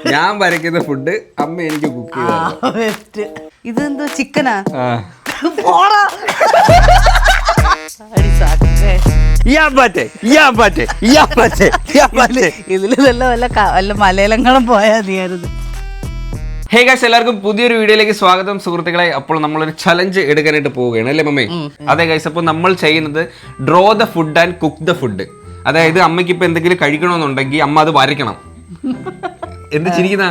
ഞാൻ വരയ്ക്കുന്ന ഫുഡ് അമ്മ എനിക്ക് കുക്ക് ചെയ്തു. ഇതെന്തോ ചിക്കനാ? ഇതില് വല്ല മലയാളങ്ങളും പോയാ മതിയായിരുന്നു. ഹേ ഗൈസ്, എല്ലാവർക്കും പുതിയൊരു വീഡിയോയിലേക്ക് സ്വാഗതം സുഹൃത്തുക്കളെ. അപ്പോൾ നമ്മളൊരു ചലഞ്ച് എടുക്കാനായിട്ട് പോവുകയാണ് അല്ലേ മമ്മി? അതെ ഗൈസ്, അപ്പോൾ നമ്മൾ ചെയ്യുന്നത് draw the food and cook the food. അതായത് അമ്മയ്ക്ക് ഇപ്പൊ എന്തെങ്കിലും കഴിക്കണമെന്നുണ്ടെങ്കിൽ അമ്മ അത് വരയ്ക്കണം. എന്ത് ചിരിക്കുന്ന?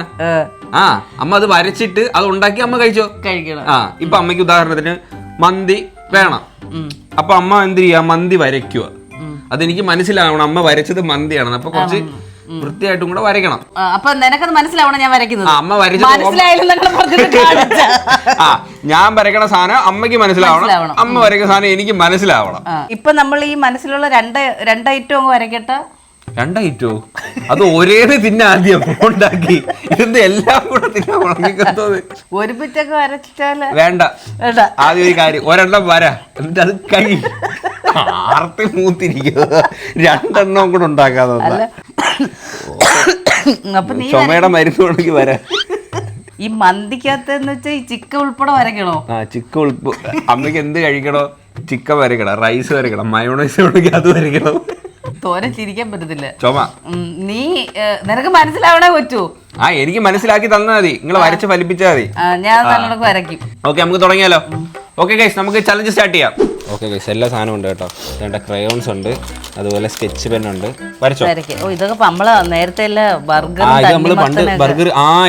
അമ്മ അത് വരച്ചിട്ട് അത് ഉണ്ടാക്കി അമ്മ കഴിക്കണം. ഇപ്പൊ അമ്മയ്ക്ക് ഉദാഹരണത്തിന് മന്തി വേണം, അപ്പൊ അമ്മ എന്ത് ചെയ്യാ, മന്തി വരയ്ക്കുക. അതെനിക്ക് മനസ്സിലാവണം അമ്മ വരച്ചത് മന്തിയാണെന്ന്. അപ്പൊ കുറച്ച് വൃത്തിയായിട്ടും കൂടെ വരയ്ക്കണം. അപ്പൊ നിനക്കത് മനസ്സിലാവണം ഞാൻ വരയ്ക്കുന്നത്. അമ്മ വരച്ചത് ഞാൻ വരയ്ക്കണ സാധനം അമ്മയ്ക്ക് മനസ്സിലാവണം, അമ്മ വരയ്ക്കുന്ന സാധനം എനിക്ക് മനസ്സിലാവണം. ഇപ്പൊ നമ്മൾ ഈ മനസ്സിലുള്ള രണ്ട് ഐറ്റം അങ്ങ് വരയ്ക്കട്ടെ. രണ്ടായിട്ടോ? അത് ഒരേത് തിന്നാദ്യം ഉണ്ടാക്കി ഇതിന്റെ എല്ലാം കൂടെ തിന്നാ ഒരുമിച്ചൊക്കെ വരച്ചാല് വേണ്ട. ആദ്യം ഒരു കാര്യം, ഒരെണ്ണം വര, എന്നിട്ട് അത് കഴി ആർത്തി മൂത്തിരിക്കുക. രണ്ടെണ്ണം കൂടെ ഉണ്ടാക്കാതെ ചുമയുടെ മരുന്നുണ്ടെങ്കിൽ വരാ. ഈ മന്തിക്കകത്തെന്ന് വെച്ചാൽ ഈ ചിക്കൻ ഉൾപ്പെടെ വരയ്ക്കണോ? ചിക്കൻ അമ്മയ്ക്ക് എന്ത് കഴിക്കണോ? ചിക്കൻ വരയ്ക്കണം, റൈസ് വരയ്ക്കണം, മയോണൈസ് ഉണ്ടെങ്കിൽ അത് വരയ്ക്കണം. തോരൻ ചിരിക്കാൻ പറ്റത്തില്ല. ചുമ നിനക്ക് മനസ്സിലാവണേ പറ്റൂ. എനിക്ക് മനസ്സിലാക്കി തന്നാ മതി, നിങ്ങൾ വരച്ച് ഫലിപ്പിച്ചാൽ മതി. ഞാൻ നല്ലോണം വരയ്ക്കും. ഓക്കെ, നമുക്ക് തുടങ്ങിയാലോ? ഓക്കെ ഗൈസ്, നമുക്ക് ചലഞ്ച് സ്റ്റാർട്ട് ചെയ്യാം. ഓക്കെ ഗൈസ്, എല്ലാ സാധനവും ഉണ്ട് കേട്ടോ. രണ്ട് ക്രയോൺസ് ഉണ്ട്, അതുപോലെ സ്കെച്ച് പെൻ ഉണ്ട്. വരച്ചോ? ഇതൊക്കെ നമ്മള് നേരത്തെ ബർഗർ ബർഗർ.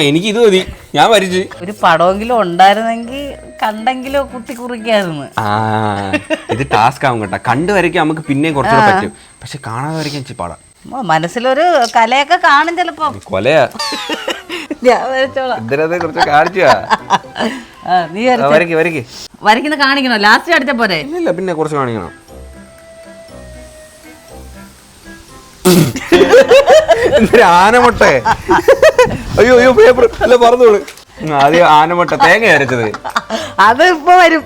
എനിക്ക് ഇത് മതി, ഞാൻ വരച്ച്. ഒരു പടമെങ്കിലും ഉണ്ടായിരുന്നെങ്കിൽ കണ്ടെങ്കിലോ കുത്തി കുറിക്കായിരുന്നു. ഇത് ടാസ്ക് ആവും കേട്ടോ. കണ്ടു വരയ്ക്കാൻ നമുക്ക് പിന്നെയും കുറച്ചുകൂടെ പറ്റും, പക്ഷെ കാണാതെ വരയ്ക്കാൻ ഇച്ചിരി പാടാ. മനസ്സിലൊരു കലയൊക്കെ കാണും ചിലപ്പോ. കൊലയാ, ഞാൻ വരച്ചോളാം. ഇതിനകത്ത് കുറച്ച് കാണിച്ചു. നീ വരയ്ക്കുന്ന കാണിക്കണോ? ലാസ്റ്റ് അടിച്ച പോരെ? ഇല്ല, പിന്നെ കുറച്ച് കാണിക്കണം. ആനമുട്ടെ. അയ്യോ അയ്യോ, പേപ്പർ അല്ല പറഞ്ഞോളൂ. ആദ്യം ആനമുട്ട തേങ്ങ അരച്ചത്. അത് ഇപ്പൊ വരും.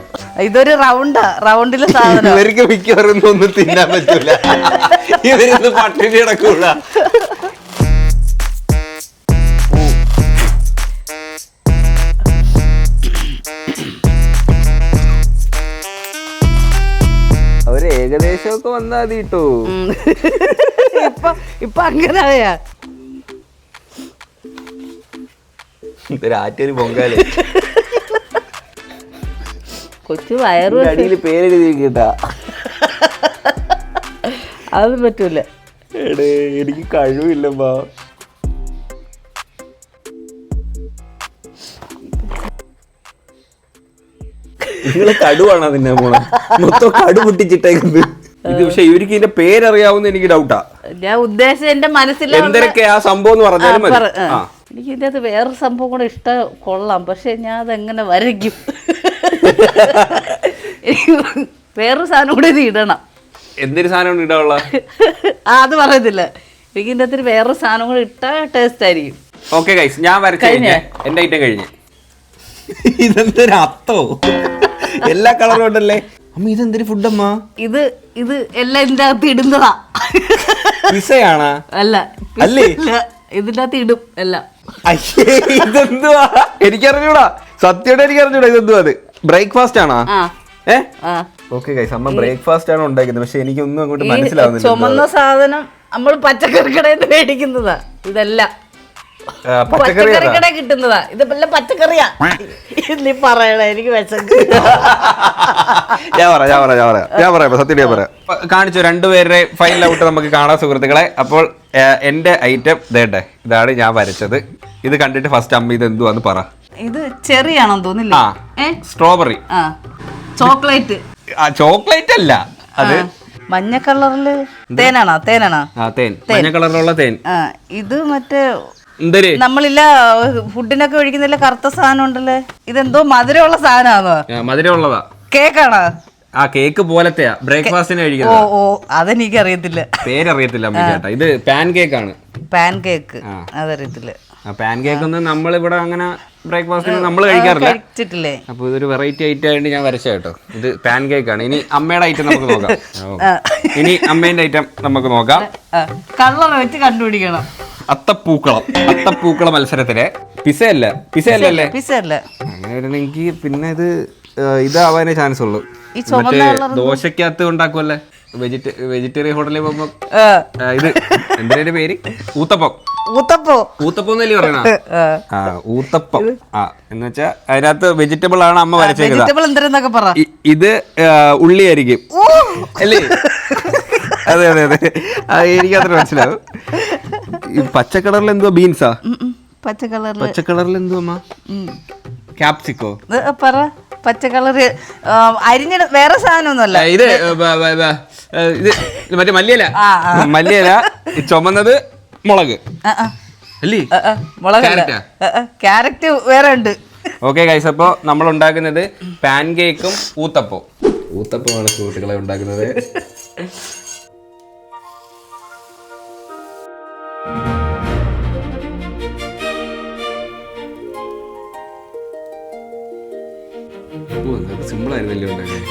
ഇതൊരു റൗണ്ടിലെ സാധനം. ഇവർക്ക് മിക്കവാറും ഒന്നും തിന്നാൻ പറ്റൂല, ഇവരൊന്നും പട്ടിണി കിടക്കൂല. അവര് ഏകദേശമൊക്കെ വന്നാ മതി കേട്ടോ. ഇപ്പൊ അങ്ങനെയാ. രാറ്റൊരു പൊങ്കാല് കൊച്ചു വയറു അടിയിൽ പേരെഴുതി കേട്ടാ. അത് പറ്റൂല. എനിക്ക് കഴിവില്ലമ്മാ. നിങ്ങള് കടുവാണോ തിന്നെ പോണ? മൊത്തം കടു പൊട്ടിച്ചിട്ടേക്കുന്നത്. ഇത് പക്ഷെ ഇവർക്ക് ഇതിന്റെ പേരറിയാവുന്ന എനിക്ക് ഡൗട്ടാ. ഞാൻ ഉദ്ദേശിച്ച എന്റെ മനസ്സിൽ എന്തൊക്കെ ആ സംഭവം എന്ന് പറഞ്ഞാലും മതി. എനിക്ക് ഇതിന്റെ അത് വേറൊരു സംഭവം കൂടെ കൊള്ളാം, പക്ഷെ ഞാൻ അതെങ്ങനെ വരയ്ക്കും? വേറൊരു സാധനം കൂടെ ഇത് ഇടണം. എന്തൊരു സാധനം ഇടാനുള്ള? അത് പറയത്തില്ല. എനിക്ക് ഇതിന്റെ അകത്ത് വേറൊരു സാധനം കൂടെ ഇട്ടാ ടേസ്റ്റ് ആയിരിക്കും. ഓക്കെ ഗൈസ്, ഞാൻ വരച്ചു കഴിഞ്ഞേ. എന്റെ ഐറ്റം കഴിഞ്ഞ്. ഇതെന്തൊരു അത്തോ, എല്ലാ കളറും ഉണ്ടല്ലേ അമ്മ. ഇതെന്തൊരു ഫുഡമ്മ? ഇത് എല്ലാം ഇതിന്റെ അകത്ത് ഇടുന്നതാ. പിസയാണോ? അല്ല അല്ലേ, ഇതിന്റെ അകത്ത് ഇടും എല്ലാം. ഇതെന്തുവാ? എനിക്കറിഞ്ഞൂടാ, സത്യമായിട്ട് എനിക്കറിഞ്ഞൂടാ. ഇതെന്തുവാ? അത് ബ്രേക്ക്ഫാസ്റ്റ് ആണോ? ഓക്കെ ഗൈസ്, അമ്മ ബ്രേക്ക്ഫാസ്റ്റ് ആണ് ഉണ്ടാക്കുന്നത്, പക്ഷെ എനിക്കൊന്നും അങ്ങോട്ട് മനസ്സിലാവുന്നില്ല. ചുമന്ന സാധനം നമ്മൾ പച്ചക്കറി കടയിൽ നിന്ന് മേടിക്കുന്നതാ. ഇതെല്ലാം പച്ചക്കറി കട കിട്ടുന്നതാ. ഇതെല്ലാം പച്ചക്കറിയാ. നീ പറയണ, എനിക്ക് ഞാൻ പറയാം സത്യം ഞാൻ പറയാം. കാണിച്ചു രണ്ടുപേരുടെ ഫൈനൽ ഔട്ട് നമുക്ക് കാണാം സുഹൃത്തുക്കളെ. അപ്പോൾ എന്റെ ഐറ്റം ദേട്ടെ, ഇതാണ് ഞാൻ വരച്ചത്. ഇത് കണ്ടിട്ട് ഫസ്റ്റ് അമ്മ ഇത് എന്തുവാന്ന് പറ. ഇത് ചെറിയാണോ തോന്നില്ല? സ്ട്രോബെറി. ചോക്ലേറ്റ്. ചോക്ലേറ്റ് അല്ല, അത് മഞ്ഞ കളറില് തേനാണോ? തേൻ, മഞ്ഞ കളറിലുള്ള തേൻ. ഇത് മറ്റേ നമ്മളില്ല ഫുഡിനൊക്കെ ഒഴിക്കുന്നില്ല കറുത്ത സാധനം ഉണ്ടല്ലേ, ഇതെന്തോ മധുരമുള്ള സാധനമാണോ? മധുരമുള്ളതാ. കേക്കാണോ? കേക്ക് പോലത്തെയാ, ബ്രേക്ക്ഫാസ്റ്റിന് കഴിക്കുന്നത്. ഓ അതെനിക്ക് അറിയത്തില്ല, പേരറിയത്തില്ല അമ്മ ചേട്ടാ. ഇത് പാൻ കേക്ക് ആണ്. പാൻ കേക്ക് അതറിയത്തില്ല. പാൻ കേക്ക് ഒന്നും നമ്മളിവിടെ അങ്ങനെ ബ്രേക്ക്ഫാസ്റ്റിന് നമ്മൾ കഴിക്കാറില്ല. അപ്പൊ ഇതൊരു വെറൈറ്റി ഐറ്റം ആയിട്ട് ഞാൻ വരച്ച കേട്ടോ. ഇത് പാൻ കേക്ക് ആണ്. ഇനി അമ്മയുടെ ഐറ്റം നമുക്ക് നോക്കാം. ഇനി അമ്മേന്റെ ഐറ്റം നമുക്ക് നോക്കാം. കളർ വെച്ച് കണ്ടുപിടിക്കണം. അത്തപ്പൂക്കളം മത്സരത്തിലെ പിസയല്ലേ പിസ്സ അല്ല. അങ്ങനെ വരുന്നെങ്കിൽ പിന്നെ ഇത് ഇതാവാനേ ചാൻസ് ഉള്ളൂ. ഈ ചുമന്ന മറ്റേ ദോശക്കകത്ത് ഉണ്ടാക്കുമല്ലേ വെജിറ്റേറിയൻ ഹോട്ടലിൽ പോകുമ്പോ ഇത് എന്തിന്റെ പേര് ഊത്തപ്പം എന്നല്ലേ പറയണ? ഊത്തപ്പം എന്ന് വെച്ചാ അതിനകത്ത് വെജിറ്റബിൾ ആണ് അമ്മ വരച്ചേക്കുന്നത്. ഇത് ഉള്ളിയായിരിക്കും അല്ലേ? അതെ അതെ അതെ, എനിക്കത്ര മനസ്സിലാവും. ഈ പച്ച കളറിൽ എന്തുവാ? ബീൻസാ? പച്ച കളറിൽ എന്തുവാ? ക്യാപ്സിക്കോ? പറ. പച്ച കളറ് അരിഞ്ഞ വേറെ സാധനമൊന്നുമല്ല. ഇത് മറ്റേ മല്ലിയില. ചുമന്നത് മുളക് അല്ലേ? ക്യാരറ്റ് വേറെ ഉണ്ട്. ഓക്കെ ഗൈസ്, അപ്പോൾ നമ്മൾ ഉണ്ടാക്കുന്നത് പാൻ കേക്കും ഊത്തപ്പമാണ് സുഹൃത്തുക്കളെ ഉണ്ടാക്കുന്നത്. സിമ്പിൾ ആയിരുന്നല്ലേ ഉണ്ടാക്കാൻ.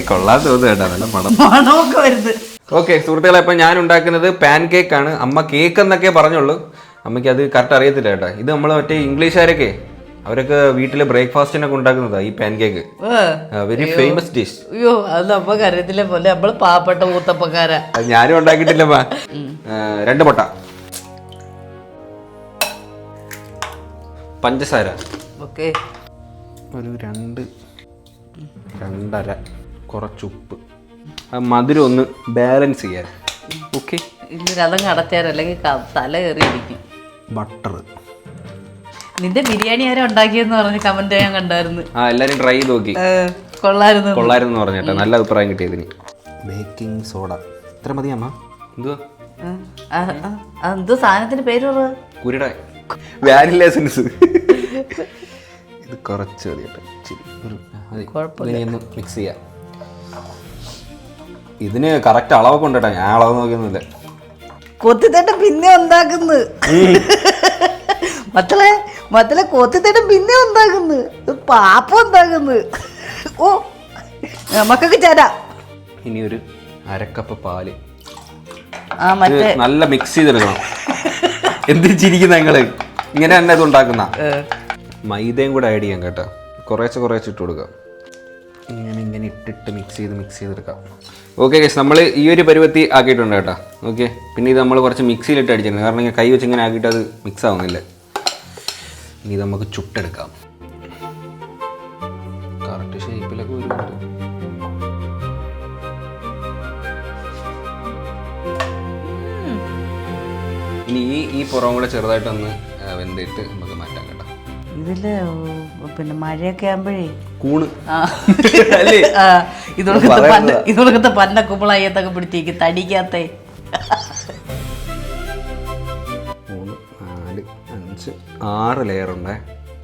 കൊള്ളാൻ തോന്നുന്നു കേട്ടോ, നല്ല മണമൊക്കെ വരുന്നത്. ഓക്കെ സുഹൃത്തുക്കളെ, അപ്പൊ ഞാൻ ഉണ്ടാക്കുന്നത് പാൻ കേക്ക് ആണ്. അമ്മ കേക്ക് എന്നൊക്കെ പറഞ്ഞുള്ളൂ, അമ്മയ്ക്ക് അത് കറക്റ്റ് അറിയത്തില്ല കേട്ടോ. ഇത് നമ്മൾ മറ്റേ ഇംഗ്ലീഷുകാരൊക്കെ അവരൊക്കെ വീട്ടില് ബ്രേക്ക്ഫാസ്റ്റിനൊക്കെ ഉണ്ടാക്കുന്നതാ ഈ pan cake. Very famous dish. അയ്യോ, അത് നമ്മക്ക് അറിയത്തില്ല പോലെ, നമ്മള് പാവപ്പെട്ട ഊത്തപ്പക്കാരാ. ഞാനും ഉണ്ടാക്കിയിട്ടില്ലമ്മ. 2 മുട്ട, പഞ്ചസാര ഒരു 2-2.5, കുറച്ചുപ്പ്, മധുരം ഒന്ന് ബാലൻസ് ചെയ്യാൻ. ഓക്കെ, അതങ്ങ് അടച്ചാരല്ലെങ്കിൽ തല കയറിയിരിക്കും. ബട്ടർ. നിന്റെ ബിരിയാണി ആരാ ഉണ്ടാക്കിയെന്ന് പറഞ്ഞ് കമന്റ് ഞാൻ കണ്ടായിരുന്നു. എല്ലാരും ട്രൈ ചെയ്ത് നോക്കി, കൊള്ളായിരുന്നു പറഞ്ഞേട്ടാ, നല്ല അഭിപ്രായം കിട്ടിയതിന്. ബേക്കിംഗ് സോഡ ഇത്ര മതി അമ്മ? എന്തോ സാധനത്തിന്റെ പേര് കുരുട വാനില എസൻസ്. ഇത് കുറച്ച് മതി, മിക്സ് ചെയ്യാം. ഇതിന് കറക്റ്റ് അളവൊക്കെ ഉണ്ട് കേട്ടോ, ഞാൻ അളവ് നോക്കിയൊന്നുമില്ല. കൊത്തിത്തേട്ടൻ പിന്നെ ഉണ്ടാക്കുന്നു മക്കളെ കൊത്തിത്തേട്ടൻ പിന്നെ ഉണ്ടാക്കുന്നു, പാപ്പം ഉണ്ടാക്കുന്നു. ഓ, മക്കൾക്ക് ചേരാ. ഇനി ഒരു 1/2 കപ്പ് പാല് നല്ല മിക്സ് ചെയ്തെടുക്കണം. എന്തിനു ചിരിക്കുന്ന നിങ്ങള്? ഇങ്ങനെ തന്നെ ഇത് ഉണ്ടാക്കുന്ന. മൈദയും കൂടെ ആഡ് ചെയ്യാം കേട്ടോ, കുറേശ്ശെ ഇട്ട് കൊടുക്കാം. ഇങ്ങനെ ഇട്ടിട്ട് മിക്സ് ചെയ്തെടുക്കാം. ഓക്കെ ഗൈസ്, നമ്മൾ ഈ ഒരു പരുവത്തി ആക്കിയിട്ടുണ്ട് കേട്ടോ. ഓക്കെ, പിന്നെ ഇത് നമ്മൾ കുറച്ച് മിക്സിയിലിട്ട് അടിച്ചിട്ടുണ്ട്, കാരണം ഇങ്ങനെ കൈ വെച്ച് ഇങ്ങനെ ആക്കിയിട്ട് അത് മിക്സ് ആവുന്നില്ല. ഇനി ഇത് നമുക്ക് ചുട്ടെടുക്കാം. കറക്റ്റ് ഷേപ്പിലൊക്കെ വരുന്നുണ്ട്. ഇനി ഈ പുറം കൂടെ ചെറുതായിട്ടൊന്ന് വെന്തിട്ട് നമുക്ക് മാറ്റാം കേട്ടോ. ഇതില് പിന്നെ മഴയൊക്കെ ആകുമ്പോഴേ കൂണ് ഇതൊക്കെ പന്ന കുമ്പളായത്തൊക്കെ പിടിച്ചേക്ക് തടിക്കാത്ത. 3, 4, 5, 6 ലെയർ ഉണ്ടേ.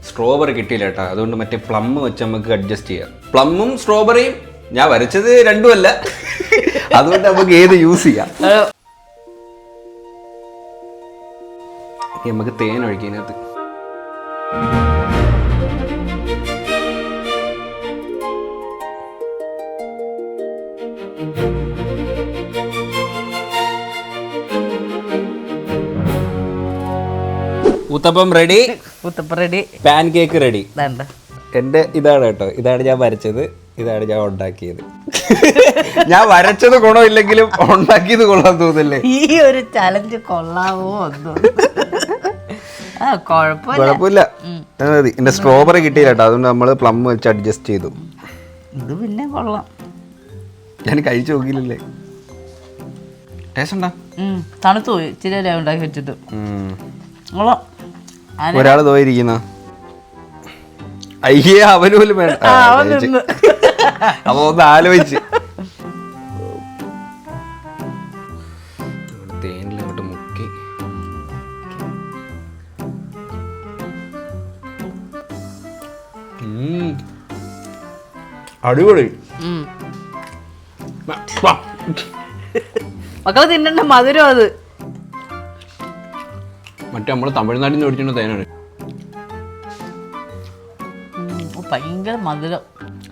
സ്ട്രോബെറി കിട്ടിയില്ല കേട്ടോ, അതുകൊണ്ട് മറ്റേ പ്ലം വെച്ച് നമുക്ക് അഡ്ജസ്റ്റ് ചെയ്യാം. പ്ലമ്മും സ്ട്രോബെറിയും ഞാൻ വരച്ചത് രണ്ടുമല്ല, അതുകൊണ്ട് നമുക്ക് ഏത് യൂസ് ചെയ്യാം. നമുക്ക് തേൻ ഒഴിക്കുന്നതിനകത്ത് uttapam ready, pancake ready. എൻ്റെ ഇതാണ് കേട്ടോ, ഇതാണ് ഞാൻ വരച്ചത്, ഇതാണ് ഞാൻ ഉണ്ടാക്കിയത്. ഞാൻ വരച്ചത് ഗുണമില്ലെങ്കിലും ഉണ്ടാക്കിയത് കൊള്ളാൻ തോന്നില്ലേ? ഈ ഒരു ചലഞ്ച് കൊള്ളാവോ? കുഴപ്പമില്ല, മതി. എന്റെ സ്ട്രോബെറി കിട്ടിയില്ല കേട്ടോ, അതുകൊണ്ട് നമ്മള് പ്ലം വെച്ച് അഡ്ജസ്റ്റ് ചെയ്തു. ഇത് പിന്നെ കൊള്ളാം, ഞാൻ കഴിച്ചു നോക്കിയില്ലേ. ടേസ്റ്റ് ഉണ്ടാ? തണുത്തു പോയി, ഇച്ചിരി ഉണ്ടാക്കി വെച്ചിട്ട്. ഒരാള് തോയിരിക്കുന്ന അയ്യേ, അവന് പോലും വേണ്ട. അപ്പൊ ഒന്ന് ആലോചിച്ച് തേനിലോട്ട് മുക്കി അടിപൊളി. മക്കള് തിന്നണ്ട മധുരം അത്. മറ്റേ നമ്മള് തമിഴ്നാട്ടിൽ നിന്ന് മേടിച്ചിട്ട് തേനാണ്. ഭയങ്കര മധുരം.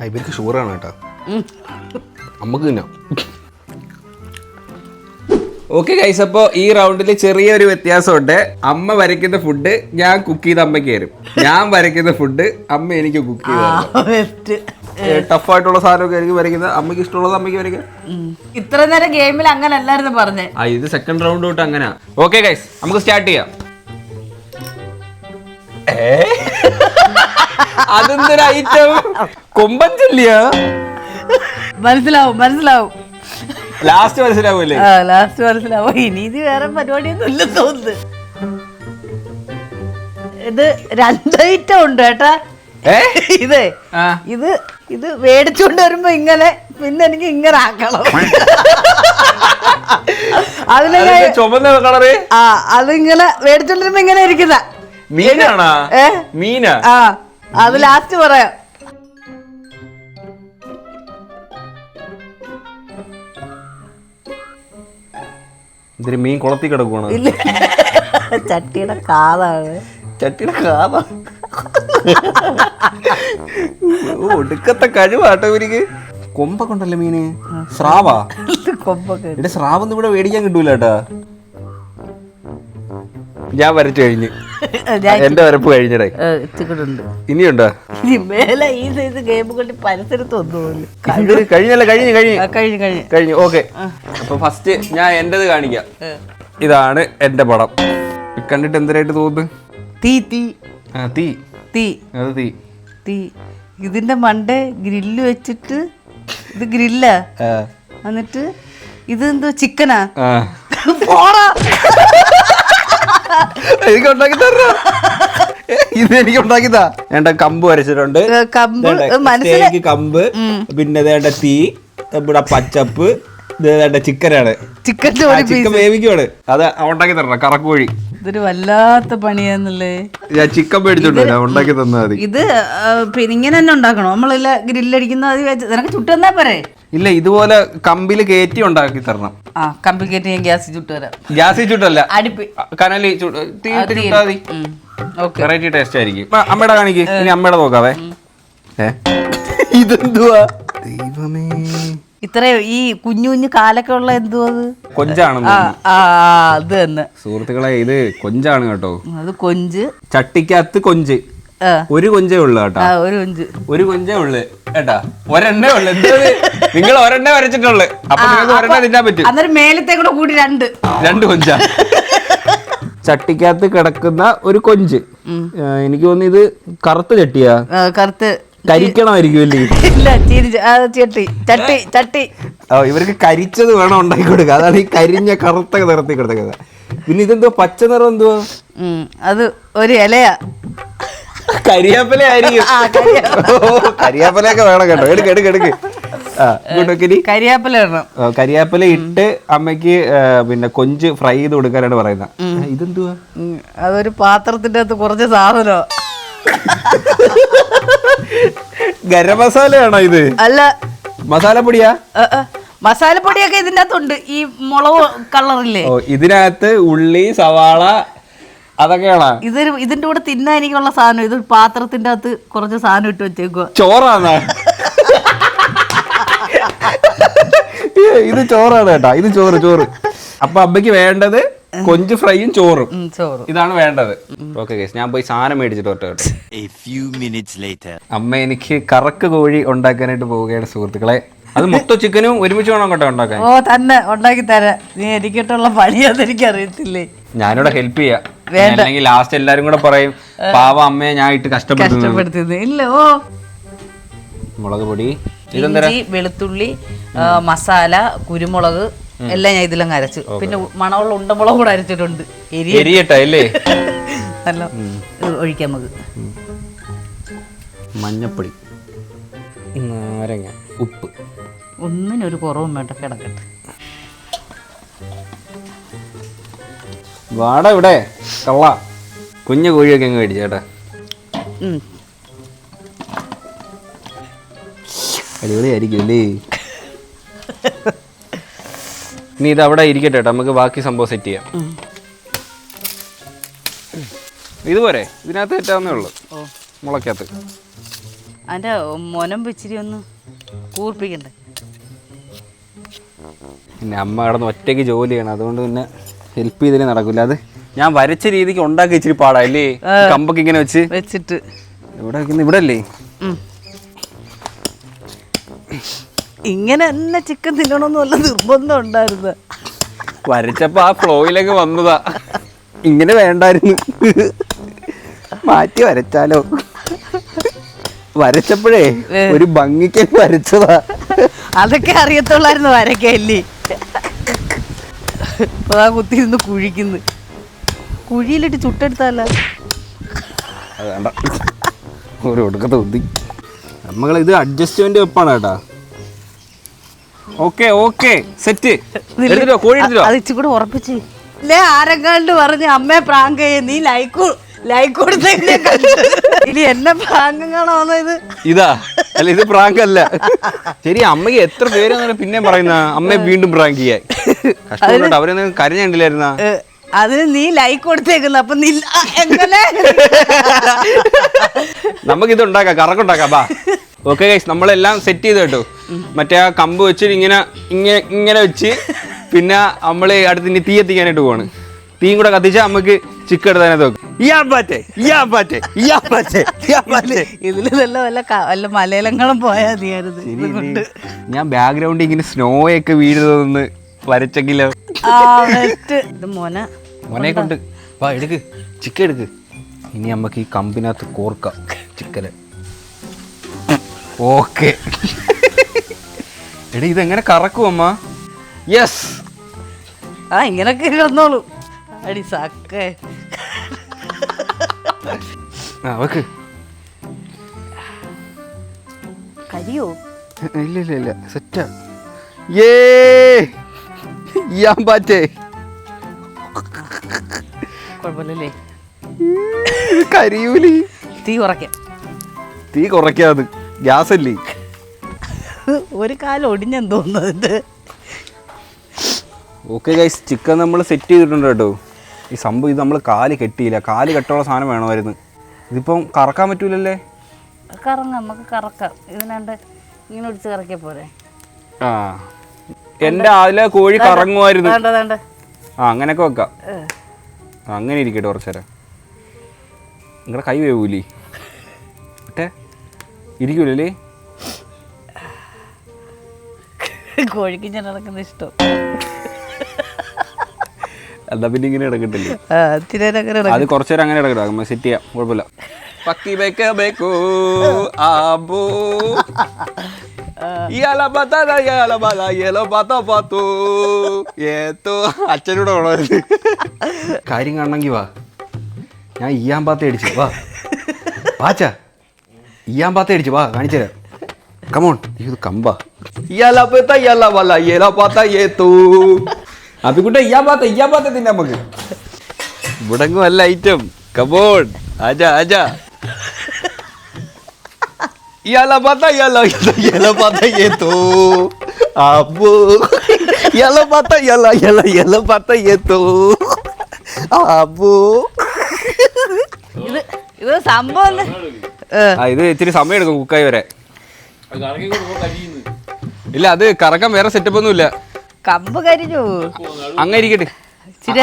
ഇവർക്ക് ഷുഗറാണ് കേട്ടോ. നമുക്ക് തന്നെ. ഓക്കെ ഗൈസ്, അപ്പോൾ ഈ റൗണ്ടിൽ ചെറിയൊരു വ്യത്യാസമുണ്ട്. അമ്മ വരയ്ക്കുന്ന ഫുഡ് ഞാൻ കുക്ക് ചെയ്ത് അമ്മയ്ക്ക് തരും, ഞാൻ വരയ്ക്കുന്ന ഫുഡ് അമ്മ എനിക്ക് കുക്ക് ചെയ്ത്. ടഫായിട്ടുള്ള സാധനമൊക്കെ എനിക്ക് വരയ്ക്കുന്നത്, അമ്മയ്ക്ക് ഇഷ്ടമുള്ളത് അമ്മയ്ക്ക് വരയ്ക്കാം. ഇത്ര നേരം ഗെയിമിൽ അങ്ങനെ അല്ലായിരുന്നു പറഞ്ഞേ. ഇത് സെക്കൻഡ് റൗണ്ട് തൊട്ട് അങ്ങനെ. ഓക്കെ ഗൈസ്, നമുക്ക് സ്റ്റാർട്ട് ചെയ്യാം. അതെന്തൊരു ഐറ്റം, കൊമ്പൻ ചെല്ലിയ. മനസ്സിലാവും ലാസ്റ്റ് മനസ്സിലാവൂല്ലേ? ലാസ്റ്റ് മനസ്സിലാവും. ഇനി ഇത് വേറെ പരിപാടിയൊന്നും ഇല്ല തോന്നുന്നു. ഇത് 2 ഐറ്റം ഉണ്ട് കേട്ടാ. ഇത് മേടിച്ചോണ്ട് വരുമ്പോ ഇങ്ങനെ, പിന്നെ എനിക്ക് ഇങ്ങനെ ആക്കണം. അതിന് ചുമന്ന കളറ്. അതിങ്ങനെ മേടിച്ചോണ്ട് വരുമ്പോ ഇങ്ങനെ ഇരിക്കുന്ന മീനാണോ? മീനാ? അത് ലാസ്റ്റ് പറയാം. ഇതിന് മീൻ കുളത്തി കിടക്കുവാണ്. ഇല്ല, ചട്ടിയുടെ കാതാണ്. ചട്ടിയുടെ കാതാ. ഒടുക്കത്തെ കഴിവാട്ടോ ഇവർക്ക്. കൊമ്പൊക്കെ ഉണ്ടല്ലോ മീന്. സ്രാവാ? കൊമ്പൊക്കെ. ഇവിടെ സ്രാവൊന്നും ഇവിടെ മേടിക്കാൻ കിട്ടൂല കേട്ടാ. ഞാൻ വരച്ചു കഴിഞ്ഞ്, എന്റെ വരപ്പ് കഴിഞ്ഞടേ. ഇനിയുണ്ടോ? മേലെ ഈ സൈസ് ഗെയിം കൊണ്ട് പരിസരത്തൊന്നും കഴിഞ്ഞു. ഓക്കെ, അപ്പൊ ഫസ്റ്റ് ഞാൻ എന്റേത് കാണിക്കാം. ഇതാണ് എന്റെ പടം. കണ്ടിട്ട് എന്തരായിട്ട് തോന്നുന്നു? തീ. അത് തീ. ഇതിന്റെ മണ്ട ഗ്രില്ല് വെച്ചിട്ട്, ഇത് ഗ്രില്ലാ. എന്നിട്ട് ഇത് എന്തോ ചിക്കനാ. എനിക്ക് ഉണ്ടാക്കി തരാ. ഇത് എനിക്ക് ഉണ്ടാക്കിതാ. വേണ്ട കമ്പ് വരച്ചിട്ടുണ്ട്. കമ്പ്, പിന്നെ വേണ്ട തീ, ഇവിടെ പച്ചപ്പ്, ചിക്കനാണ്. ചിക്കൻ വേവിക്കുവാണ്. അത് ഉണ്ടാക്കി തരണം. കറക്കോഴി. ഇതൊരു വല്ലാത്ത പണിയാന്നല്ലേ. ഞാൻ ചിക്കൻ മേടിച്ചോണ്ട് വരാം, ഉണ്ടാക്കി തന്നാ മതി. ഇത് പിന്നെ ഇങ്ങനെ തന്നെ ഉണ്ടാക്കണോ? നമ്മളെല്ലാം ഗ്രില്ലടിക്കുന്ന നിനക്ക് ചുട്ട് തന്നാ പോരെ? ഇല്ല, ഇതുപോലെ കമ്പില് കയറ്റി ഉണ്ടാക്കി തരണം. കമ്പി കയറ്റി ഞാൻ ഗ്യാസിൽ ചുട്ട് തരാം. ഗ്യാസിൽ ചുട്ടല്ല, അടുപ്പ് കനലിൽ ചുട്ടാ മതി. വെറൈറ്റി ടേസ്റ്റ് ആയിരിക്കും. അമ്മയുടെ കാണിക്ക്. ഇനി അമ്മയുടെ നോക്കാവേ. ഇതെന്തുവാ ദൈവമേ? ഇത്രയോ ഈ കുഞ്ഞു കുഞ്ഞു കാലൊക്കെ ഉള്ള എന്തോ അത്? കൊഞ്ചാണ്. അത് തന്നെ സുഹൃത്തുക്കളെ, ഇത് കൊഞ്ചാണ് കേട്ടോ. അത് കൊഞ്ച്. ചട്ടിക്കകത്ത് കൊഞ്ച്. ഒരു കൊഞ്ചേ ഉള്ളു കേട്ടാ. ഒരു കൊഞ്ചേ ഉള്ളു കേട്ടാ. ഒരെണ്ണേ ഉള്ളു. നിങ്ങൾ ഒരെണ്ണേ വരച്ചിട്ടുള്ളു. അപ്പൊ നിങ്ങൾക്ക് ഒരെണ്ണേ തിന്നാൻ പറ്റും. അന്നേരം മേലത്തെ കൂടെ കൂടി രണ്ട് കൊഞ്ചാ. ചട്ടിക്കകത്ത് കിടക്കുന്ന ഒരു കൊഞ്ച്. എനിക്ക് തോന്നുന്നു ഇത് കറുത്ത ചട്ടിയാ. കറുത്ത് കരിക്കണമായിരിക്കും അല്ലേ? ചട്ടി. ഇവർക്ക് കരിച്ചത് വേണം ഉണ്ടാക്കി കൊടുക്കുക. അതാണ് ഈ കരിഞ്ഞ കറുത്ത നിറത്തി കിടക്കുന്നത്. പിന്നെ ഇതെന്തോ പച്ച നിറം എന്തുവാ? അത് ഒരു ഇലയാ. കരിയാപ്പല ആയിരിക്കും. കരിയാപ്പലയൊക്കെ വേണം കേട്ടോ. എടുക്ക്. കരിയാപ്പല ഇട്ട് അമ്മയ്ക്ക് പിന്നെ കൊഞ്ച് ഫ്രൈ ചെയ്ത് കൊടുക്കാനാണ് പറയുന്നത്. ഇതെന്തുവാ? അതൊരു പാത്രത്തിന്റെ അകത്ത് കുറച്ച് സാധനോ. ഗരം മസാലയാണോ ഇത്? അല്ല, മസാലപ്പൊടിയാ. മസാലപ്പൊടിയൊക്കെ ഇതിന്റെ അകത്തുണ്ട്. ഈ മുളക് കളറില്ലേ? ഇതിനകത്ത് ഉള്ളി, സവാള, അതൊക്കെയാണോ? ഇതിന്റെ കൂടെ തിന്നാൻ എനിക്കുള്ള സാധനം. ഇത് പാത്രത്തിന്റെ അകത്ത് കുറച്ച് സാധനം ഇട്ട് വെച്ചേക്കുക. ചോറാണ് ഇത്? ചോറാണ് കേട്ടാ. ഇത് ചോറ്. അപ്പൊ അമ്മയ്ക്ക് വേണ്ടത് കൊഞ്ച് ഫ്രൈയും ചോറും. ഇതാണ് വേണ്ടത്. ഓക്കെ ഗയ്സ്, ഞാൻ പോയി സാധനം മേടിച്ചിട്ട് കേട്ടോ. അമ്മ എനിക്ക് കറക്ക് കോഴി ഉണ്ടാക്കാനായിട്ട് പോവുകയാണ് സുഹൃത്തുക്കളെ. അത് മൊത്തം ചിക്കനും ഒരുമിച്ച് വേണം കേട്ടോ ഉണ്ടാക്കാൻ. ഓ, തന്നെ ഉണ്ടാക്കി തരാം. നീ എനിക്കിട്ടുള്ള പണിയാന്ന് എനിക്ക് അറിയത്തില്ലേ. ഞാനിവിടെ ഹെൽപ്പ് ചെയ്യാം. അല്ലെങ്കിൽ ലാസ്റ്റ് എല്ലാരും കൂടെ പറയും പാവ അമ്മയെ ഞാൻ ഇട്ട് കഷ്ടപ്പെടുത്തുന്നത്. ഇല്ല. ഓ, മുളക് പൊടി, ഇഞ്ചി, വെളുത്തുള്ളി, മസാല, കുരുമുളക് എല്ലാം ഞാൻ ഇതിലങ്ങ് അരച്ചു. പിന്നെ മണമുള്ള ഉണ്ടമുളക് കൂടെ അരച്ചിട്ടുണ്ട്. എരിയട്ടല്ലേ? നല്ല ഒഴിക്കാം നമുക്ക്. മഞ്ഞപ്പൊടി, നാരങ്ങ, ഉപ്പ്. ഒന്നിനൊരു കുറവും വേണ്ട, കിടക്കട്ടെ. വാട ഇവിടെ കള്ള കുഞ്ഞു കോഴിയൊക്കെ അങ്ങ് മേടിച്ചേട്ടാ. അടിപൊളിയായിരിക്കും അല്ലേ? ഇനി ഇത് അവിടെ ഇരിക്കട്ടെ കേട്ടോ, നമുക്ക് ബാക്കി സംഭവം സെറ്റ് ചെയ്യാം. ഇതുപോലെ ഇതിനകത്ത് സെറ്റാവുന്നേ ഉള്ളു. മുളക്കകത്ത് അതിന്റെ മൊനം വെച്ചിരി ഒന്ന് കൂർപ്പിക്കണ്ടേ. പിന്നെ അമ്മ കിടന്ന് ഒറ്റയ്ക്ക് ജോലി ചെയ്യണം, അതുകൊണ്ട് പിന്നെ ഹെൽപ്പ് ചെയ്തില്ലേ നടക്കില്ല. അത് ഞാൻ വരച്ച രീതിക്ക് ഉണ്ടാക്കി ഇച്ചിരി പാടാല്ലേ, കമ്പൊക്കെ ഇങ്ങനെ വെച്ചിട്ട് ഇവിടെ വെക്കുന്ന ഇവിടെ അല്ലേ. ഇങ്ങനെ തന്നെ ചിക്കൻ തിന്നണമെന്ന് വല്ല നിർബന്ധം ഉണ്ടായിരുന്നു. വരച്ചപ്പോ ആ ഫ്ലോയിലൊക്കെ വന്നതാ, ഇങ്ങനെ വേണ്ടായിരുന്നു, മാറ്റി വരച്ചാലോ. വരച്ചപ്പോഴേ ഒരു ഭംഗിക്ക് വരച്ചതാ. അതൊക്കെ അറിയത്തുള്ളായിരുന്നു വരക്കല്ലേ. അതാ കുത്തിയിരുന്ന് കുഴിക്കുന്നു. കുഴിയിലിട്ട് ചുട്ടെടുത്തല്ല. അത് വേണ്ട, ഒരു ഒടുക്കത്തെ ബുദ്ധി. നമ്മളെ ഇത് അഡ്ജസ്റ്റ്മെന്റ് വെപ്പാണ് കേട്ടാ. Okay okay set. കോഴി എടുത്തിട്ടോ. അത് ഇച്ചിരി കൂടെ ഉറപ്പിച്ച് ഇല്ലേ. ആരെക്കാണ്ട് പറഞ്ഞ് അമ്മയെ പ്രാങ്ക് ചെയ്യ, നീ ലൈക്ക് കൊടുത്തേ. ഇനി എന്നെ പ്രാങ്കങ്ങാണോ ഇത്? ഇതാ അല്ല, ഇത് പ്രാങ്ക് അല്ല. ശരി, അമ്മയ്ക്ക് എത്ര പേര് പിന്നെ പറയുന്ന അമ്മയെ വീണ്ടും പ്രാങ്ക് ചെയ്യാൻ. കഷ്ടപ്പെട്ടോ, അവരൊന്നും കരഞ്ഞിട്ടില്ലായിരുന്ന. അതിന് നീ ലൈക്ക് കൊടുത്തേക്കുന്നു. അപ്പൊ എങ്ങനെ നമുക്കിത് ഉണ്ടാക്കാം, കറക്കുണ്ടാക്കാം. ബാ. ഓക്കെ ഗൈസ്, നമ്മളെല്ലാം സെറ്റ് ചെയ്ത് കേട്ടോ. മറ്റേ ആ കമ്പ് വെച്ചിട്ട് ഇങ്ങനെ വെച്ച്, പിന്നെ നമ്മള് അടുത്ത് ഇനി തീ എത്തിക്കാനായിട്ട് പോവാണ്. തീയും കൂടെ കത്തിച്ചാൽ നമുക്ക് ചിക്കൻ എടുത്താനത് നോക്കും. ഇതില് വല്ല മലയാളങ്ങളും പോയാൽ മതിയായിരുന്നു. ഞാൻ ബാക്ക്ഗ്രൗണ്ടിൽ ഇങ്ങനെ സ്നോയൊക്കെ വീഴുന്നതൊന്ന് വരച്ചെങ്കിലോ. ഇത് മോനെ കൊണ്ട് വാ, എടുക്ക് ചിക്കൻ എടുക്ക്. ഇനി നമുക്ക് ഈ കമ്പിനകത്ത് കോർക്കാം ചിക്കന്. ഓക്കെ. എടി ഇതെങ്ങനെ കറക്കും അമ്മ? യെസ്. ഇങ്ങനൊക്കെ ഇരുന്നോളൂ. അടി സാക്കേ. വെക്ക്. കരിയോ? ഇല്ല സെറ്റാ. പാറ്റേ കുഴപ്പമില്ലല്ലേ? കരിയൂലി. തീ കുറയ്ക്കാത്, ഗ്യാസ് അല്ലേ. ഒരു കാലം ഒടിഞ്ഞെന്ന് തോന്നുന്നത്. ഓക്കെ ഗൈസ്, ചിക്കൻ നമ്മൾ സെറ്റ് ചെയ്തിട്ടുണ്ട് കേട്ടോ. ഈ സംഭവം ഇത് നമ്മൾ കാല് കെട്ടിയില്ല, കാല് കെട്ടുള്ള സാധനം വേണമായിരുന്നു. ഇതിപ്പം കറക്കാൻ പറ്റൂലല്ലേ? നമുക്ക് കറക്കാം. ഇതിനാണ്ട് ഇങ്ങനെ ഒടിച്ച് കറക്കിയ പോരെ. എൻ്റെ അതിലെ കോഴി കറങ്ങുമായിരുന്നു. അങ്ങനെയൊക്കെ വെക്കാം. അങ്ങനെ ഇരിക്കട്ടെ കുറച്ചു നേരം. നിങ്ങളുടെ കൈ വേവൂലേ? മറ്റേ ഇരിക്കൂലേ? കോഴിക്ക് ഞാൻ നടക്കുന്ന ഇഷ്ടം. എന്താ പിന്നെ ഇങ്ങനെ ഇടക്കിട്ടില്ലേ? അത് കുറച്ചു നേരം അങ്ങനെ ഇടക്കിടാം, സെറ്റ് ചെയ്യാം, കുഴപ്പമില്ല. പക്കി ബേക്കോ ആബോ അച്ഛനൂടെ വേണമായിരുന്നു. കാര്യം കാണണമെങ്കിൽ വാ, ഞാൻ ഇയാമ്പാത്ത അടിച്ചു. വാ വാച്ച, ഇയാമ്പാത്ത അടിച്ചു. വാ കാണിച്ചുതരാം. കമോൺ. ഇത് കമ്പാ. അപ്പിക്കുട്ട ഇയാമ്പാത്ത തിന്നെ നമുക്ക്. ഇവിടെങ്ങും അല്ല ഐറ്റം. കമോൺ ആജാ. Yala pata yala pata yeto abu yala pata yala pata yeto abu. ഇത് സംഭവം ഇത് ഇത്തിരി സമയം എടുക്കും കുക്കായി വരെ. ഇല്ല, അത് കറക്കാൻ വേറെ സെറ്റപ്പ് ഒന്നും ഇല്ല. കമ്പ് കരിഞ്ഞു അങ്ങനെ ഇരിക്കട്ടെ.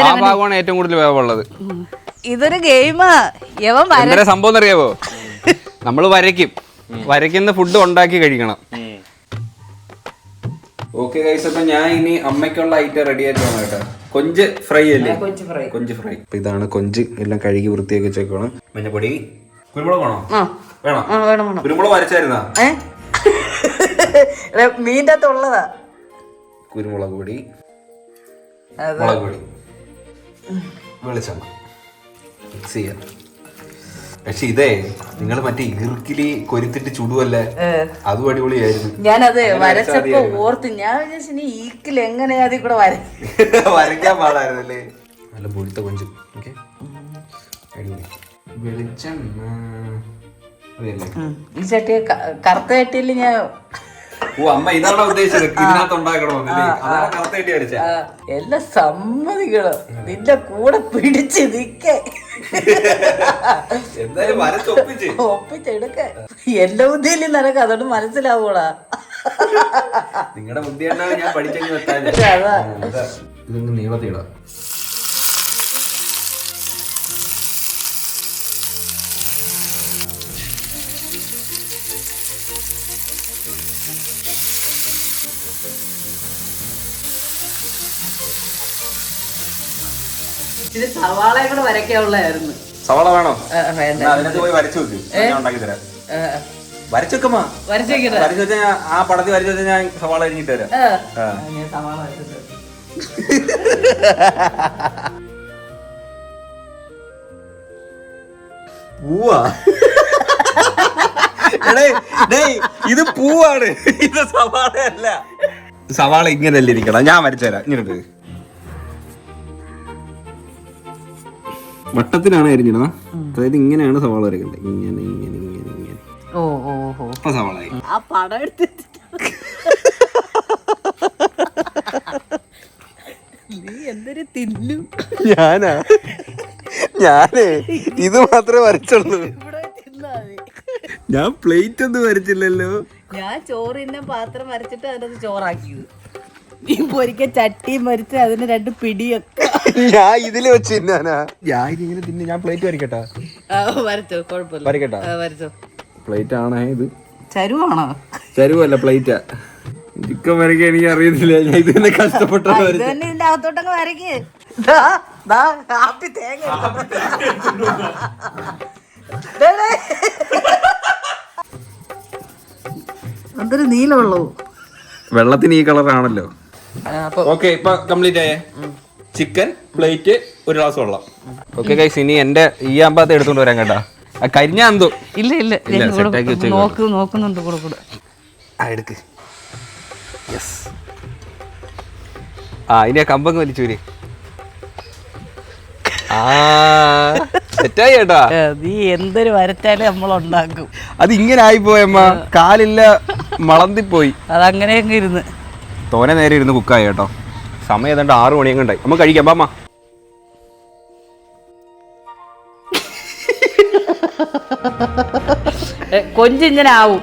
ആ ഭാഗമാണ് ഏറ്റവും കൂടുതൽ വേവുള്ളത്. ഇതൊരു ഗെയിമാ. എന്താ സംഭവം അറിയാവോ? നമ്മൾ വരയ്ക്കുന്ന ഫുഡ് ഉണ്ടാക്കി കഴിക്കണം. ഓക്കെ ഗൈസ്, അപ്പൊ ഞാൻ ഇനി അമ്മയ്ക്കുള്ള ഐറ്റം റെഡി ആയിട്ട് വേണം കേട്ടോ. കൊഞ്ച് ഫ്രൈ അല്ലേ? കൊഞ്ച് ഫ്രൈ. അപ്പൊ ഇതാണ് കൊഞ്ച്, എല്ലാം കഴുകി വൃത്തിയാക്കി വെച്ചേക്കാണ്. മഞ്ഞപ്പൊടി, കുരുമുളക് വേണോ? കുരുമുളക് വരച്ചായിരുന്നാ? മീൻ്റെ അകത്ത് ഉള്ളതാ. കുരുമുളക് പൊടി, മുളക് പൊടി, വെളിച്ചെണ്ണ മിക്സ് ചെയ്യാം. പക്ഷെ ഇതേ നിങ്ങൾ മറ്റേ ഇറുക്കിലി കൊരുത്തിട്ട് ചുടുവല്ലേ, അതും അടിപൊളിയായിരുന്നു. ഞാനത് വരച്ചപ്പോ ഓർത്ത്, ഞാൻ വിചാരിച്ചു ഈക്കിൽ എങ്ങനെയാ അതിൽ കൂടെ വരയ്ക്കാൻ പാടായിരുന്നല്ലേ. നല്ല പൊഴുത്ത കൊഞ്ച്. ഓക്കെ, വെളിച്ചെണ്ണ ഈ ചട്ടിയെ കറുത്ത ചട്ടിയിൽ ഞാൻ ഓ അമ്മ ഇതാണ് ഉദ്ദേശിച്ചത്, ഇതിനകത്ത് ഉണ്ടാക്കണമെന്നല്ലേ? അതാണ് കറുത്ത കിട്ടി അടിച്ച. എല്ലാ സമ്മതികളും നിന്റെ കൂടെ പിടിച്ച് നിക്കേ എന്തായാലും വരച്ചൊപ്പിച്ച് ഒപ്പിച്ചെടുക്ക. എന്റെ ബുദ്ധിയിൽ നിനക്ക് അതോട് മനസ്സിലാവൂടാ. നിങ്ങളുടെ ബുദ്ധി എന്നാണ് ഞാൻ പഠിച്ചെങ്കിൽ വെത്താൻ. ഇതൊന്ന് നീളത്തിടാം. ഇത് സവാളയും കൂടെ വരയ്ക്കാനുള്ളതായിരുന്നു. സവാള വേണോ? വേണ്ട, അതിനകത്ത് പോയി വരച്ചു വെക്കും, ഞാൻ ഉണ്ടാക്കി തരാം. വരച്ചൊക്കമ്മ വരച്ചേക്കട്ടെ. വരച്ചു വെച്ചാൽ ആ പടത്തിൽ വരച്ചു വെച്ചാൽ ഞാൻ സവാള അരിഞ്ഞിട്ട് തരാം. ഞാൻ സവാള വരച്ചിട്ട് പൂവാ ഇത് പൂവാണ്, ഇത് സവാളയല്ല. സവാള ഇങ്ങനെയല്ലേ ഇരിക്കണം, ഞാൻ വരച്ചുതരാം. ഇങ്ങനെ വട്ടത്തിലാണ് അരിഞ്ഞിടുന്നത്. അതായത് ഇങ്ങനെയാണ് സവാള വരയ്ക്കേണ്ടത്. ഇങ്ങനെ ഇങ്ങനെ ഇങ്ങനെ ഇങ്ങനെ. ഓ ഓ ഓ അപ്പൊ സവാളായി. ആ പടം എടുത്തിട്ട് നീ എന്തൊരു തിന്നു. ഞാനേ ഇത് മാത്രമേ വരച്ചുള്ളൂ. ഇവിടെ തിന്നാ മതി. ഞാൻ പ്ലേറ്റ് ഒന്നും വരച്ചില്ലല്ലോ. ഞാൻ ചോറിന്റെ പാത്രം വരച്ചിട്ട് അതിനകത്ത് ചോറാക്കിയത്. നീ പൊരിക്ക ചട്ടിയും വരച്ച് അതിന് 2 പിടിയൊക്കെ ഞാൻ ഇതില് വെച്ച് തിന്നാനാ. ഞാൻ ഇതിങ്ങനെ തിന്നെ. ഞാൻ പ്ലേറ്റ് വരയ്ക്കട്ടാ? വരച്ചോ, കുഴപ്പമില്ല. വരയ്ക്കട്ടാ? വരച്ചോ. പ്ലേറ്റ് ആണേ ഇത്. ചരുവാണോ? ചരുവല്ല, പ്ലേറ്റാ. ചിക്കൻ വരയ്ക്കാൻ എനിക്ക് അറിയത്തില്ല. ഞാൻ ഇത് തന്നെ കഷ്ടപ്പെട്ടോ. ഇതിന്റെ അകത്തോട്ടങ്ങ് വരയ്ക്ക്. തേങ്ങ എന്തൊരു നീലമുള്ളൂ. വെള്ളത്തിന് ഈ കളറാണല്ലോ. ഓക്കെ, ഇപ്പൊ കംപ്ലീറ്റ് ആയേ. ചിക്കൻ, പ്ലേറ്റ്, 1 ഗ്ലാസ് വെള്ളം. ഓക്കെ ഗൈസ്, ഇനി എന്റെ ഈ ആമ്പാത്ത എടുത്തോണ്ട് വരാൻ കേട്ടാ. കരിഞ്ഞ എന്തോ ഇല്ല ഇല്ല നോക്കുന്നുണ്ട് കൂടെ കൂടെ. എടുക്ക്. യെസ്. ഇനി ആ കമ്പങ്ങ് വലിച്ചൂര്. സെറ്റായി കേട്ടാ. നീ എന്തൊരു വരച്ചാലും നമ്മളുണ്ടാക്കും. അത് ഇങ്ങനെ ആയിപ്പോയമ്മ, കാലില്ല വളന്തിപ്പോയി. അതങ്ങനെയൊക്കെ ഇരുന്ന് തോനെ നേരം ഇരുന്ന് കുക്കായി കേട്ടോ. സമയം ഏതാണ്ട് 6 മണിയൊക്കെ ഉണ്ടായി. നമുക്ക് കഴിക്കാം ബാമ്മ. കൊഞ്ചിങ്ങനെ ആവും.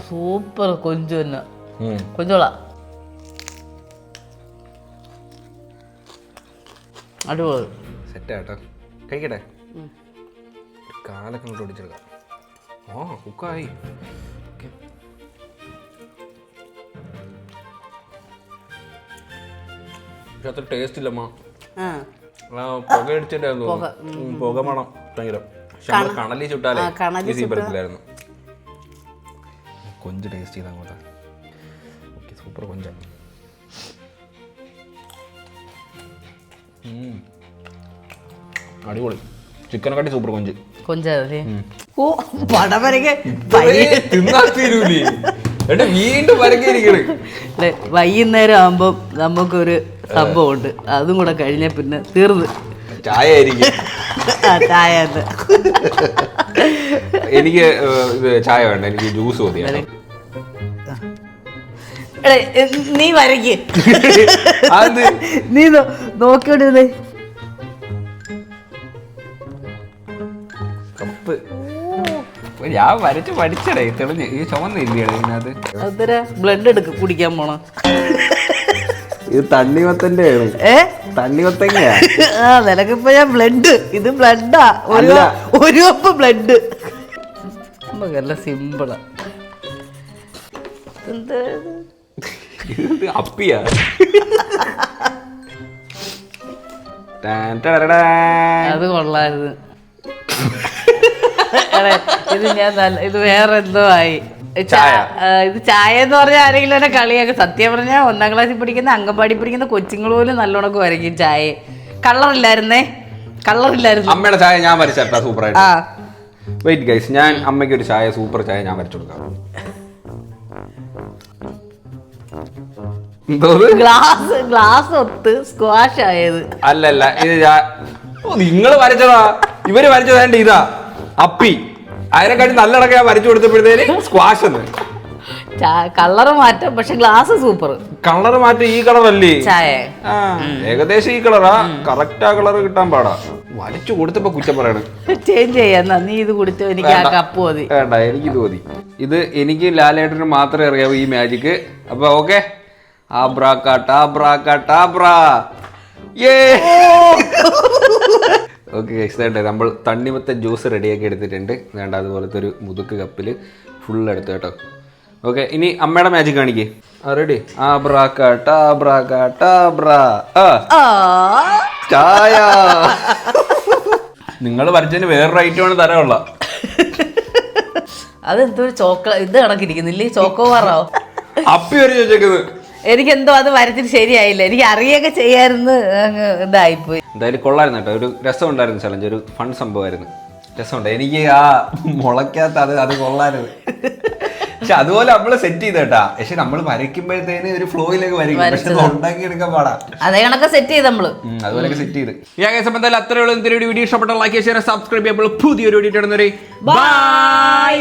സൂപ്പർ കൊഞ്ചു തന്നെ. കൊഞ്ചോളാ അടിപൊളി. സെറ്റാട്ടോ, കഴിക്കട്ടെ. കാലൊക്കെ ഇങ്ങോട്ട് ഒടിച്ചെടുക്കാം. കുക്കായി. പക്ഷെ അത്ര ടേസ്റ്റ് ഇല്ലമ്മ. പുക അടിച്ചിട്ടായിരുന്നു, പുക മണം ഭയങ്കര. പക്ഷെ നമ്മള് കണലി ചുട്ടാലേ പറ്റത്തില്ലായിരുന്നു. കൊഞ്ച് ടേസ്റ്റ് ചെയ്താൽ അങ്ങോട്ടാ. ഓക്കെ, സൂപ്പർ കൊഞ്ച. അടിപൊളി. ചിക്കനെക്കാട്ടി സൂപ്പർ കൊഞ്ച്. കൊഞ്ചല്ലേ? ഓ പടം വരയ്ക്ക് വീണ്ടും വരക്കിരിക്കണ്. വൈകുന്നേരം ആകുമ്പോ നമുക്കൊരു സംഭവം ഉണ്ട്. അതും കൂടെ കഴിഞ്ഞ പിന്നെ തീർന്ന്. ചായ ആയിരിക്കും. ചായ എനിക്ക് ചായ വേണ്ട, എനിക്ക് ജ്യൂസ് മതി. നീ വരയ്ക്ക്. അത് നീ നോക്കിയോണ്ട് കപ്പ്. ഞാൻ വരച്ച് പഠിച്ചടേ. തെളിഞ്ഞ് ഈ ചുമന്ന ഇല്ലയുടെ ഇതിനകത്ത്. അതൊരു ബ്ലഡ് എടുക്ക് കുടിക്കാൻ പോണ. ഇത് തണ്ണിമത്തന്റെ തണ്ണിമത്തങ്ങയാ. നിനക്കിപ്പോ ഞാൻ ബ്ലഡ്, ഇത് ബ്ലഡാ. ഒരു കപ്പ് ബ്ലഡ്. നല്ല സിമ്പിളാ. അപ്പിയാ. അത് കൊള്ളായിരുന്നു. ഇത് ഞാൻ ഇത് വേറെ എന്തോ ആയി. ഇത് ചായ എന്ന് പറഞ്ഞാൽ ആരെങ്കിലും എന്നെ കളിയാക്കും. സത്യം പറഞ്ഞാൽ 1ാം ക്ലാസ്സിൽ പഠിക്കുന്ന, അംഗൻവാടി പഠിക്കുന്ന കൊച്ചുങ്ങൾ പോലും നല്ലോണക്ക് വരയ്ക്കും ചായ. കളറില്ലായിരുന്നു. അമ്മയുടെ ചായ ഞാൻ വരച്ചാ സൂപ്പറായിട്ട്. വെയിറ്റ് ഗൈസ്, ഞാൻ അമ്മയ്ക്ക് ഒരു ചായ, സൂപ്പർ ചായ ഞാൻ വരച്ചു കൊടുക്കാം. എന്തോന്ന് ഗ്ലാസ് ഒത്ത് സ്ക്വാഷ് ആയത്. അല്ലല്ല ഇത് നിങ്ങൾ വരച്ചതാ, ഇവര് വരച്ചതാണ്ട് ഇതാ അപ്പി. അതിനെക്കാട്ടി നല്ലടക്ക ഞാൻ വരച്ചു കൊടുത്തപ്പോഴത്തേന് സ്ക്വാഷ് എന്ന്. കളറ് മാറ്റം, പക്ഷെ ഗ്ലാസ് സൂപ്പർ. കളർ മാറ്റം ഈ കളറല്ലേ ചായ? ഏകദേശം ഈ കളറാ. കറക്റ്റ് ആ കളർ കിട്ടാൻ പാടാ. വരച്ചു കൊടുത്തപ്പോ കുറ്റം പറയണ. ചേഞ്ച് ചെയ്യാ, നീ ഇത് കുടിച്ചോ, എനിക്ക് ആ കപ്പ് മതി. വേണ്ട, എനിക്ക് ഇത് മതി. ഇത് എനിക്ക് ലാലേട്ടന് മാത്രമേ അറിയാവൂ ഈ മാജിക്ക്. അപ്പൊ ഓക്കെ, ഓക്കെ വേണ്ട, നമ്മൾ തണ്ണിമത്ത ജ്യൂസ് റെഡിയാക്കി എടുത്തിട്ടുണ്ട്. വേണ്ട, അതുപോലത്തെ ഒരു മുതുക്ക് കപ്പിൽ ഫുൾ എടുത്തു കേട്ടോ. ഓക്കെ, ഇനി അമ്മയുടെ മാജിക് കാണിക്കേ. റെഡി? ചായ. നിങ്ങൾ വരച്ചതിന് വേറൊരു ഐറ്റമാണ് തരാനുള്ള. അതെന്തോ ഇത് കണക്കിരിക്കുന്നില്ലേ, ചോക്കോവാറോ അപ്പി വരെ ചോദിച്ചേക്കുന്നത്. എനിക്കെന്തോ അത് വരച്ചിട്ട് ശരിയായില്ല. എനിക്ക് അറിയൊക്കെ ചെയ്യായിരുന്നു, ഇതായിപ്പോയി. എന്തായാലും കൊള്ളായിരുന്നു കേട്ടോ. ഒരു രസം ഉണ്ടായിരുന്നു ചലഞ്ച്, ഒരു ഫൺ സംഭവമായിരുന്നു. രസമുണ്ട്. എനിക്ക് ആ മുളയ്ക്കാത്ത അത് കൊള്ളായിരുന്നു. പക്ഷെ അതുപോലെ നമ്മള് സെറ്റ് ചെയ്ത കേട്ടാ. പക്ഷെ നമ്മൾ വരയ്ക്കുമ്പോഴത്തേന് ഒരു ഫ്ലോയിലേക്ക് വരയ്ക്കും, പക്ഷെ ഉണ്ടാക്കി എടുക്കാൻ പാടാ. അതേ കണക്കെ സെറ്റ് ചെയ്ത് നമ്മള് അതുപോലെയൊക്കെ സെറ്റ് ചെയ്ത്. ഞാൻ എന്തായാലും അത്രയുള്ള എന്തെങ്കിലും വീഡിയോ ഇഷ്ടപ്പെട്ട ലൈക്ക് ചെയ്യാൻ, സബ്സ്ക്രൈബ് ചെയ്യുമ്പോൾ പുതിയൊരു വീഡിയോ ഇടുന്നവരെ ബൈ.